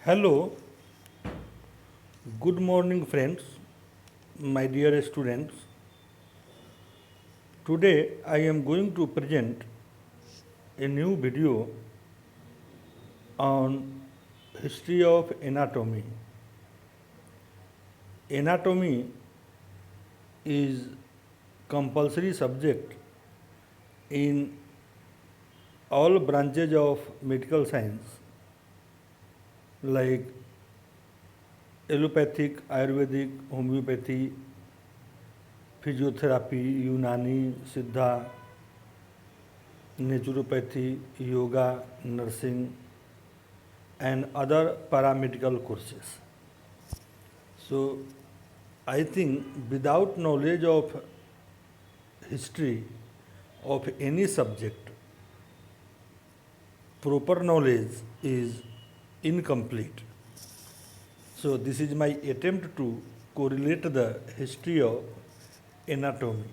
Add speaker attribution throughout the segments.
Speaker 1: Hello, good morning, friends, my dear students. Today I am going to present a new video on history of anatomy. Anatomy is compulsory subject in all branches of medical science like allopathic, Ayurvedic, homeopathy, physiotherapy, Unani, Siddha, naturopathy, yoga, nursing, and other paramedical courses. So, I think without knowledge of history of any subject, proper knowledge is incomplete. So, this is my attempt to correlate the history of anatomy.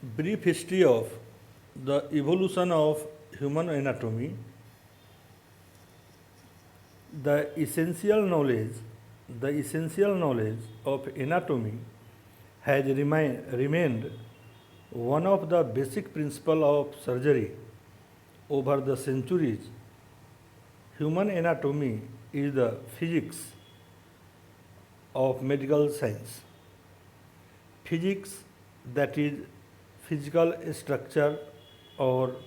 Speaker 1: Brief history of the evolution of human anatomy. The essential knowledge of anatomy has remained one of the basic principles of surgery over the centuries. Human anatomy is the physics of medical science. Physics, that is physical structure or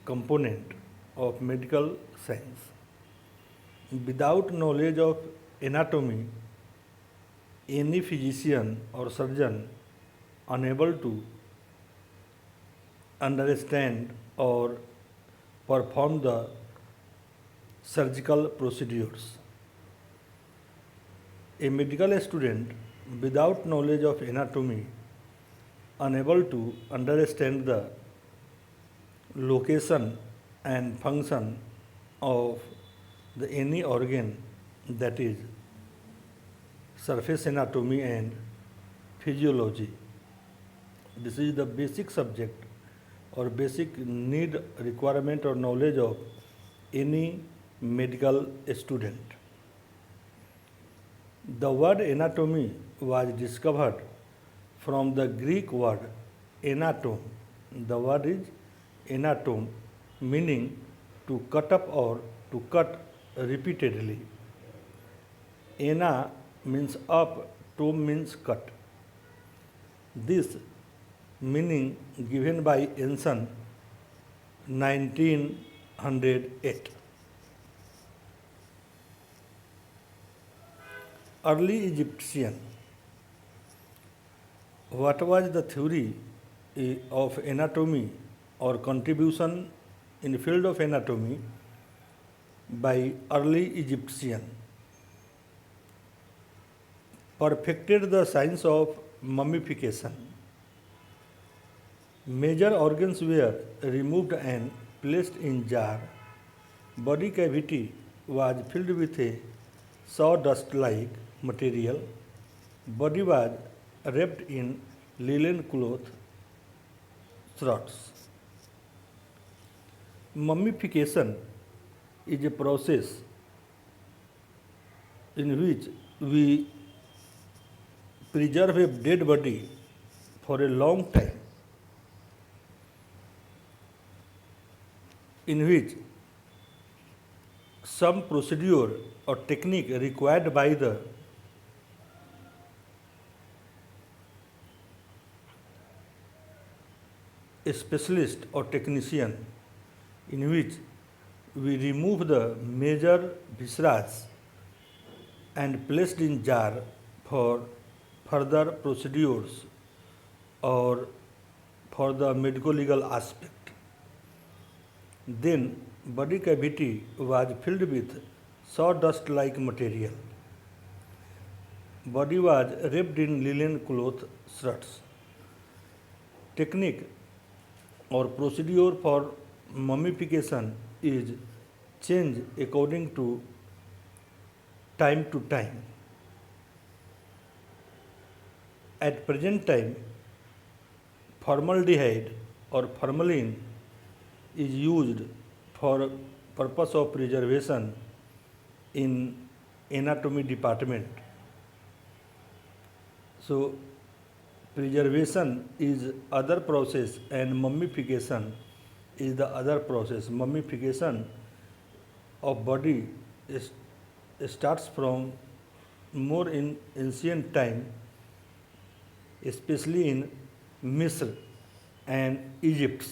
Speaker 1: component of medical science. Without knowledge of anatomy, any physician or surgeon unable to understand or perform the surgical procedures. A medical student without knowledge of anatomy unable to understand the location and function of any organ, that is surface anatomy and physiology. This is the basic subject or basic need, requirement or knowledge of any medical student. The word anatomy was discovered from the Greek word anatom. The word is anatom, meaning to cut up or to cut repeatedly. Ana means up, tom means cut. This meaning given by Anson 1908. Early Egyptian. What was the theory of anatomy or contribution in the field of anatomy by early Egyptian? Perfected the science of mummification. Major organs were removed and placed in jar. Body cavity was filled with a sawdust-like material. Body was wrapped in linen cloth shrouds. Mummification is a process in which we preserve a dead body for a long time, in which some procedure or technique required by the specialist or technician, in which we remove the major viscera and placed in jar for further procedures or for the medico-legal aspect. Then body cavity was filled with sawdust-like material. Body was wrapped in linen cloth shrouds. Technique or procedure for mummification is changed according to time. At present time, formaldehyde or formalin is used for purpose of preservation in anatomy department. So preservation is other process and mummification is the other process. Mummification of body starts from more in ancient time, especially in Misr and Egypt.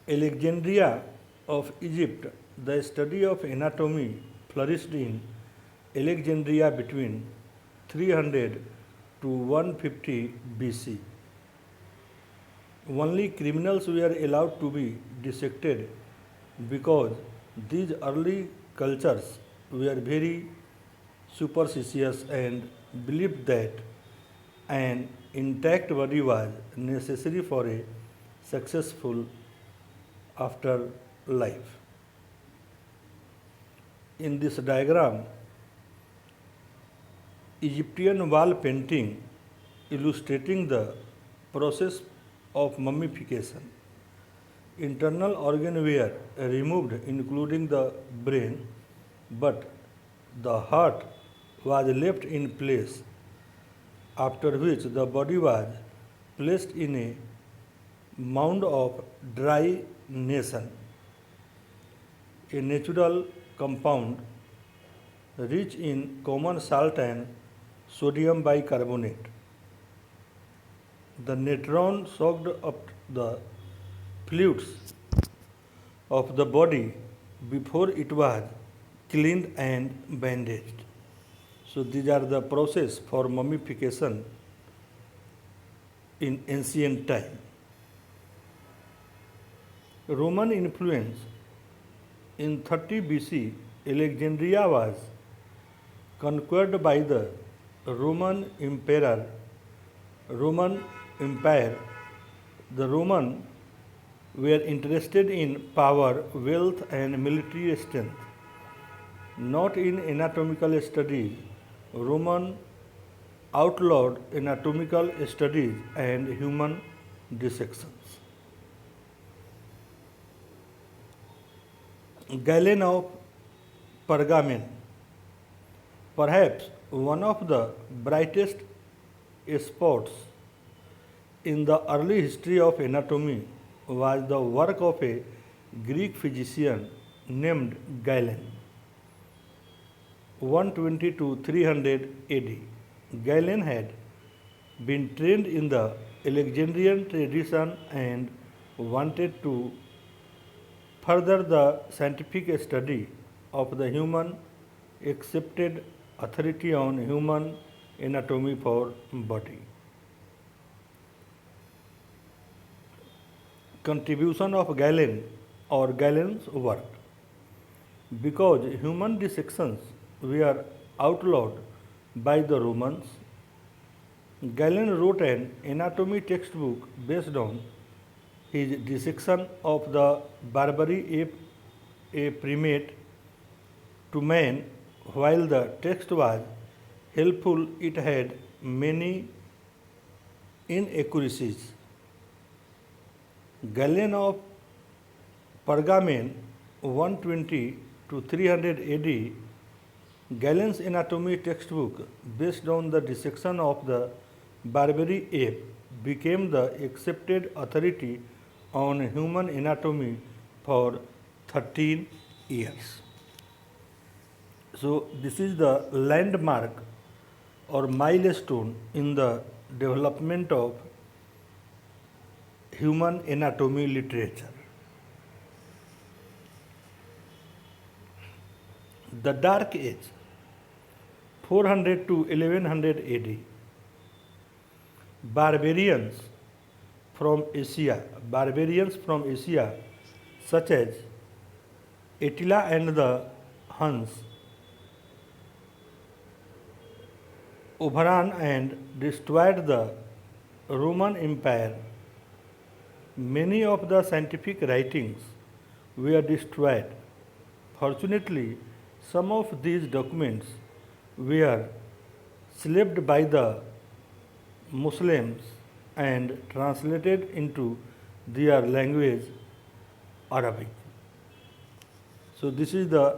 Speaker 1: Alexandria of Egypt, the study of anatomy flourished in Alexandria between 300 to 150 BC. Only criminals were allowed to be dissected because these early cultures were very superstitious and believed that an intact body was necessary for a successful afterlife. In this diagram, Egyptian wall painting illustrating the process of mummification. Internal organs were removed, including the brain, but the heart was left in place, after which the body was placed in a mound of dry nation, a natural compound rich in common salt and sodium bicarbonate. The natron soaked up the fluids of the body before it was cleaned and bandaged. So these are the process for mummification in ancient time. Roman influence. In 30 BC, Alexandria was conquered by the Roman Empire. The Roman were interested in power, wealth, and military strength, not in anatomical studies. Roman outlawed anatomical studies and human dissections. Galen of Pergamon, perhaps one of the brightest spots in the early history of anatomy, was the work of a Greek physician named Galen, 120 to 300 AD. Galen had been trained in the Alexandrian tradition and wanted to further the scientific study of the human, accepted authority on human anatomy for body. Contribution of Galen or Galen's work. Because human dissections were outlawed by the Romans, Galen wrote an anatomy textbook based on his dissection of the Barbary ape, a primate, to man. While the text was helpful, it had many inaccuracies. Galen of Pergamon, 120 to 300 AD, Galen's anatomy textbook, based on the dissection of the Barbary ape, became the accepted authority on human anatomy for 13 years. So, this is the landmark or milestone in the development of human anatomy literature. The Dark Age, 400 to 1100 AD. Barbarians from Asia, such as Attila and the Huns, overran and destroyed the Roman Empire. Many of the scientific writings were destroyed. Fortunately, some of these documents were saved by the Muslims and translated into their language Arabic. So this is the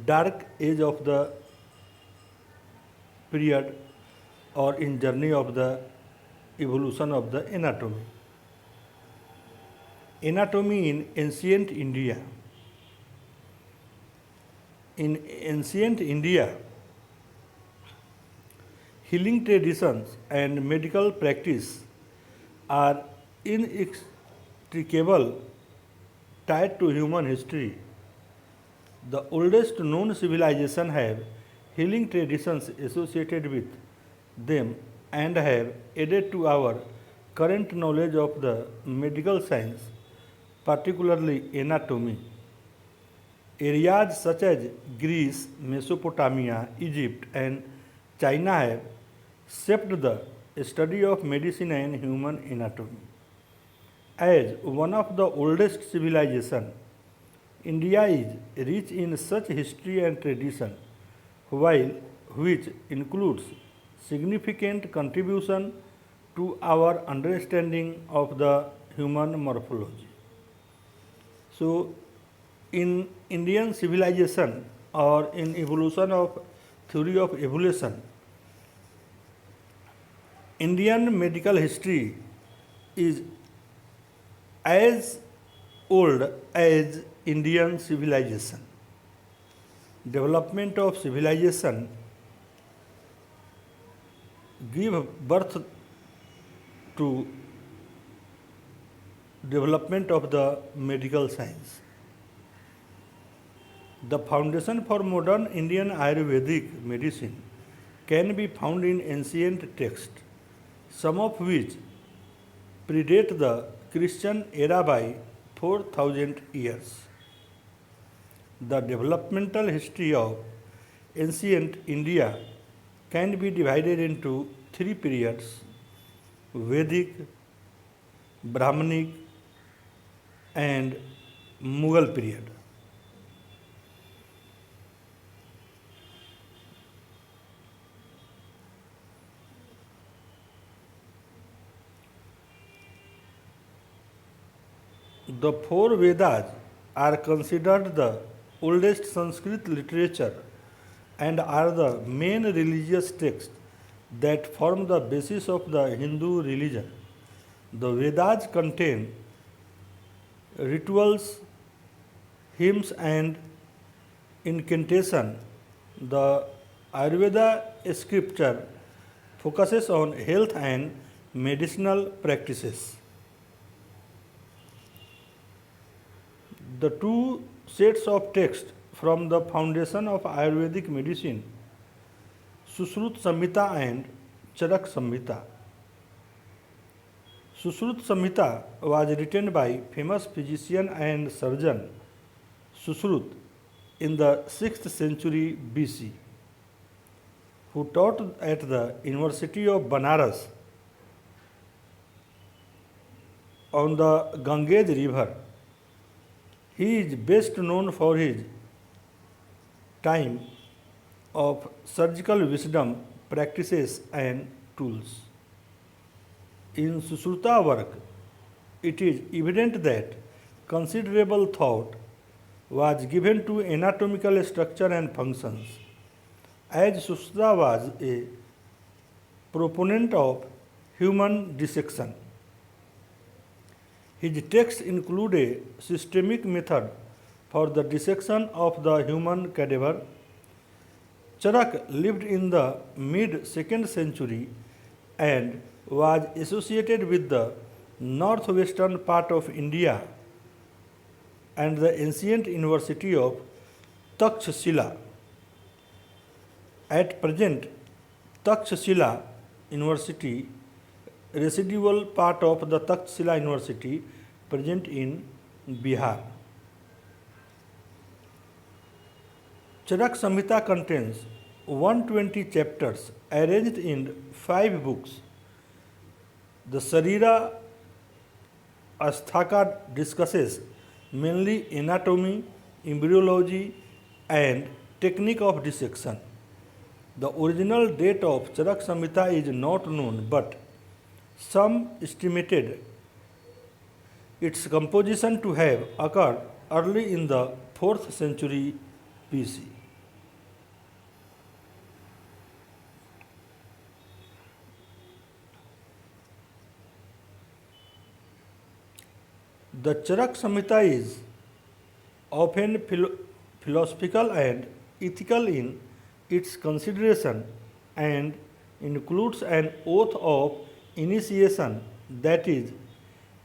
Speaker 1: dark age of the period or in journey of the evolution of the anatomy. Anatomy in ancient India. In ancient India, healing traditions and medical practice are inextricable tied to human history. The oldest known civilization have healing traditions associated with them and have added to our current knowledge of the medical science, particularly anatomy. Areas such as Greece, Mesopotamia, Egypt, and China have shaped the study of medicine and human anatomy. As one of the oldest civilizations, India is rich in such history and tradition, which includes significant contribution to our understanding of the human morphology. So, in Indian civilization or in evolution of theory of evolution, Indian medical history is as old as Indian civilization. Development of civilization give birth to development of the medical science. The foundation for modern Indian Ayurvedic medicine can be found in ancient texts, some of which predate the Christian era by 4,000 years. The developmental history of ancient India can be divided into three periods: Vedic, Brahmanic, and Mughal period. The four Vedas are considered the oldest Sanskrit literature and are the main religious texts that form the basis of the Hindu religion. The Vedas contain rituals, hymns, and incantation. The Ayurveda scripture focuses on health and medicinal practices. The two sets of text from the foundation of Ayurvedic medicine, Sushrut Samhita and Charak Samhita. Sushrut Samhita was written by famous physician and surgeon Sushrut in the 6th century BC, who taught at the University of Banaras on the Ganges river. He is best known for his time of surgical wisdom, practices, and tools. In Sushruta work, it is evident that considerable thought was given to anatomical structure and functions. As Sushruta was a proponent of human dissection, his texts include a systemic method for the dissection of the human cadaver. Charak lived in the mid 2nd century and was associated with the northwestern part of India and the ancient university of Takshashila. At present, Takshashila University, residual part of the Takshashila University, present in Bihar. Charak Samhita contains 120 chapters arranged in 5 books. The Sharira Asthaka discusses mainly anatomy, embryology, and technique of dissection. The original date of Charak Samhita is not known, but some estimated its composition to have occurred early in the 4th century BC. The Charak Samhita is often philosophical and ethical in its consideration and includes an oath of initiation that is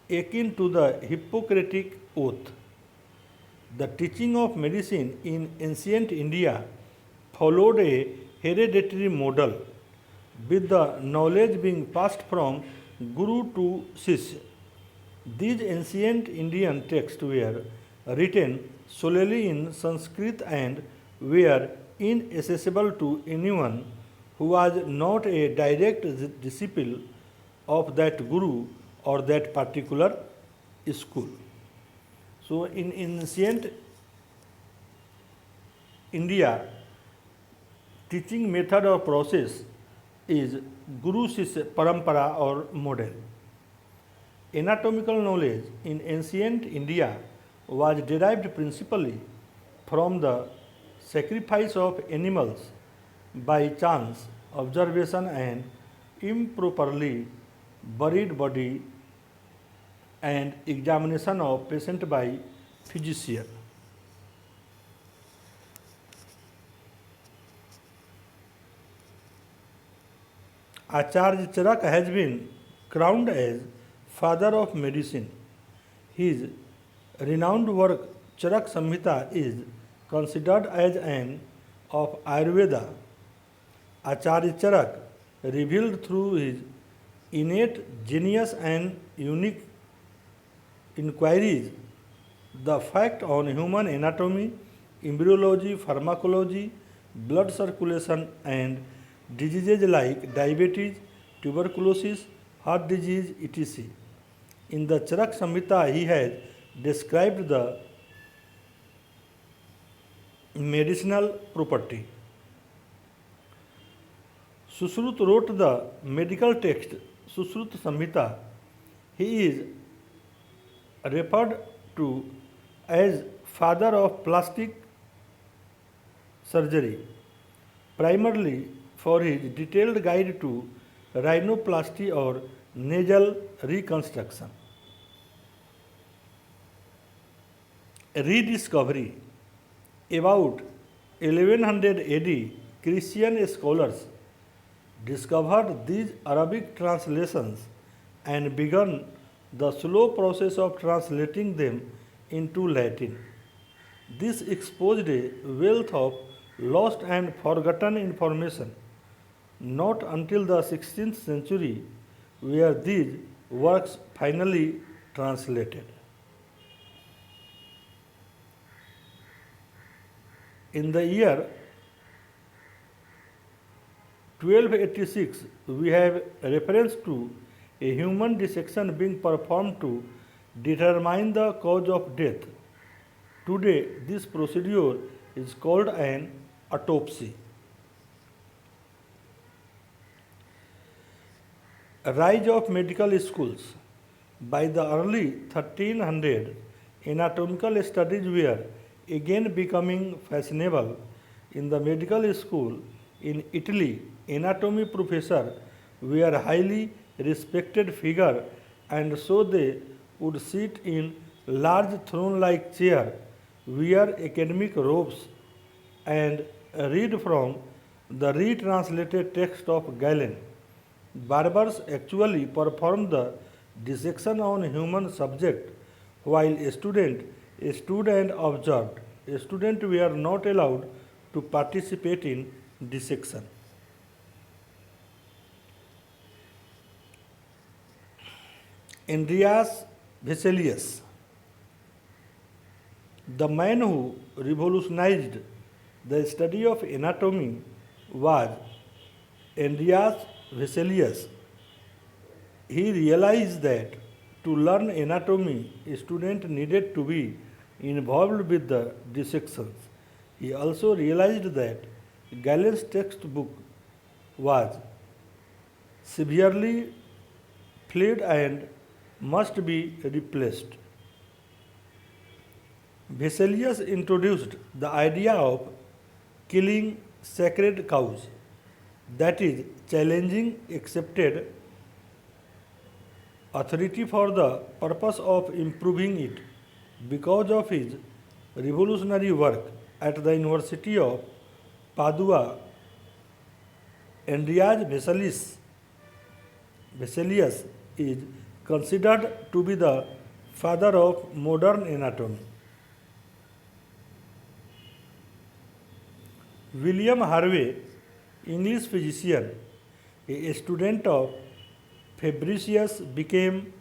Speaker 1: akin to the Hippocratic oath. The teaching of medicine in ancient India followed a hereditary model, with the knowledge being passed from Guru to Shishya. These ancient Indian texts were written solely in Sanskrit and were inaccessible to anyone who was not a direct disciple of that Guru or that particular school. So, in ancient India, teaching method or process is Guru Shishya Parampara or model. Anatomical knowledge in ancient India was derived principally from the sacrifice of animals by chance observation and improperly buried body and examination of patient by physician. Acharya Charak has been crowned as father of medicine. His renowned work Charak Samhita is considered as an of Ayurveda. Acharya Charak revealed through his innate genius and unique inquiries the fact on human anatomy, embryology, pharmacology, blood circulation, and diseases like diabetes, tuberculosis, heart disease, etc. In the Charak Samhita, he has described the medicinal property. Sushrut wrote the medical text Sushrut Samhita. He is referred to as father of plastic surgery, primarily for his detailed guide to rhinoplasty or nasal reconstruction. Rediscovery. About 1100 AD, Christian scholars discovered these Arabic translations and began the slow process of translating them into Latin. This exposed a wealth of lost and forgotten information. Not until the 16th century were these works finally translated. In the year 1286, we have reference to a human dissection being performed to determine the cause of death. Today, this procedure is called an autopsy. Rise of medical schools. By the early 1300s, anatomical studies were again becoming fashionable. In the medical school in Italy, anatomy professors were highly respected figure, and so they would sit in large throne-like chair, wear academic robes, and read from the retranslated text of Galen. Barbers actually performed the dissection on human subject, while a student stood and observed. Students were not allowed to participate in dissection. Andreas Vesalius, the man who revolutionized the study of anatomy, was Andreas Vesalius. He realized that to learn anatomy, a student needed to be involved with the dissections. He also realized that Galen's textbook was severely flawed and must be replaced. Vesalius introduced the idea of killing sacred cows, that is, challenging accepted authority for the purpose of improving it. Because of his revolutionary work at the University of Padua, Andreas Vesalius is considered to be the father of modern anatomy. William Harvey, English physician, a student of Fabricius, became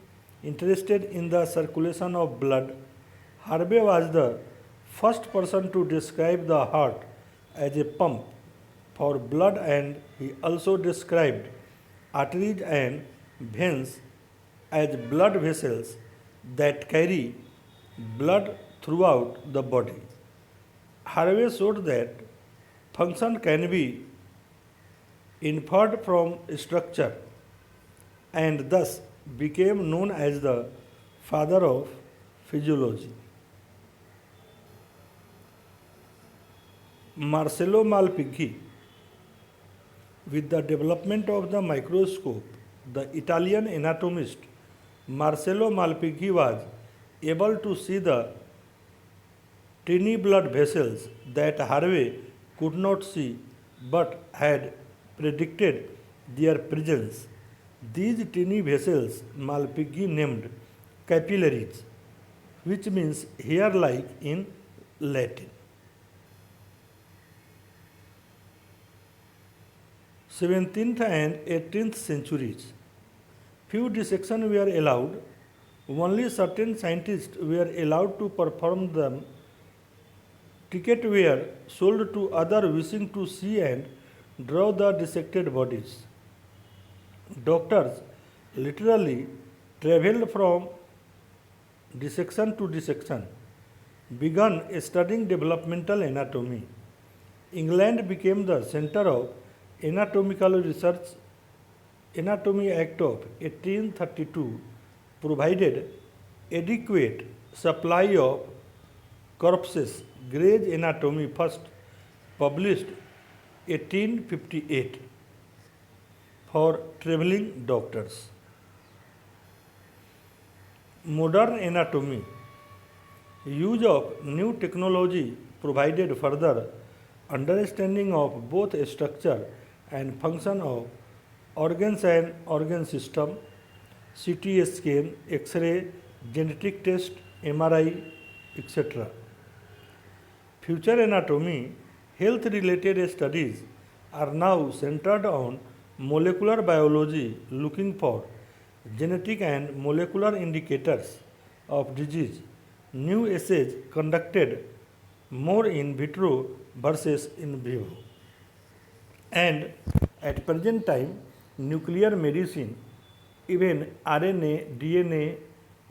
Speaker 1: interested in the circulation of blood. Harvey was the first person to describe the heart as a pump for blood, and he also described arteries and veins as blood vessels that carry blood throughout the body. Harvey showed that function can be inferred from structure and thus became known as the father of physiology. Marcello Malpighi, with the development of the microscope, the Italian anatomist Marcello Malpighi was able to see the tiny blood vessels that Harvey could not see but had predicted their presence. These tiny vessels Malpighi named capillaries, which means hair-like in Latin. 17th and 18th centuries, few dissections were allowed. Only certain scientists were allowed to perform them. Tickets were sold to others wishing to see and draw the dissected bodies. Doctors literally traveled from dissection to dissection, began studying developmental anatomy. England became the center of anatomical research. Anatomy Act of 1832 provided adequate supply of corpses. Gray's Anatomy, first published 1858, for traveling doctors. Modern anatomy. Use of new technology provided further understanding of both structure and function of organs and organ system, CT scan, X-ray, genetic test, MRI, etc. Future anatomy, health-related studies are now centered on molecular biology, looking for genetic and molecular indicators of disease. New assays conducted more in vitro versus in vivo. And at present time, nuclear medicine, even RNA, DNA,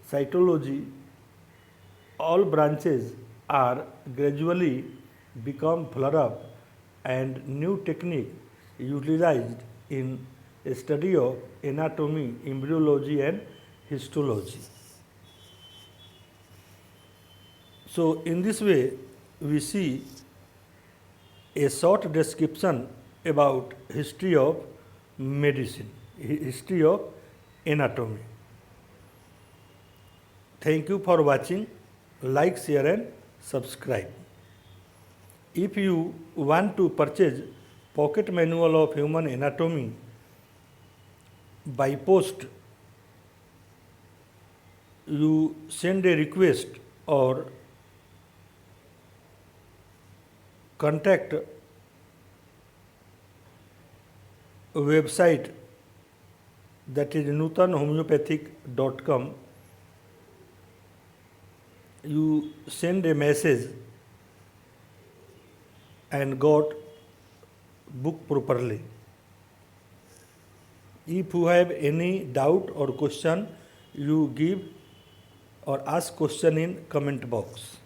Speaker 1: cytology, all branches are gradually become flare up, and new technique utilized in study of anatomy, embryology and histology. So in this way we see a short description about history of medicine, history of anatomy. Thank you for watching. Like, share and subscribe. If you want to purchase pocket manual of human anatomy by post, you send a request or contact a website, that is nutanhomeopathic.com. You send a message and got book properly. If you have any doubt or question, you give or ask question in comment box.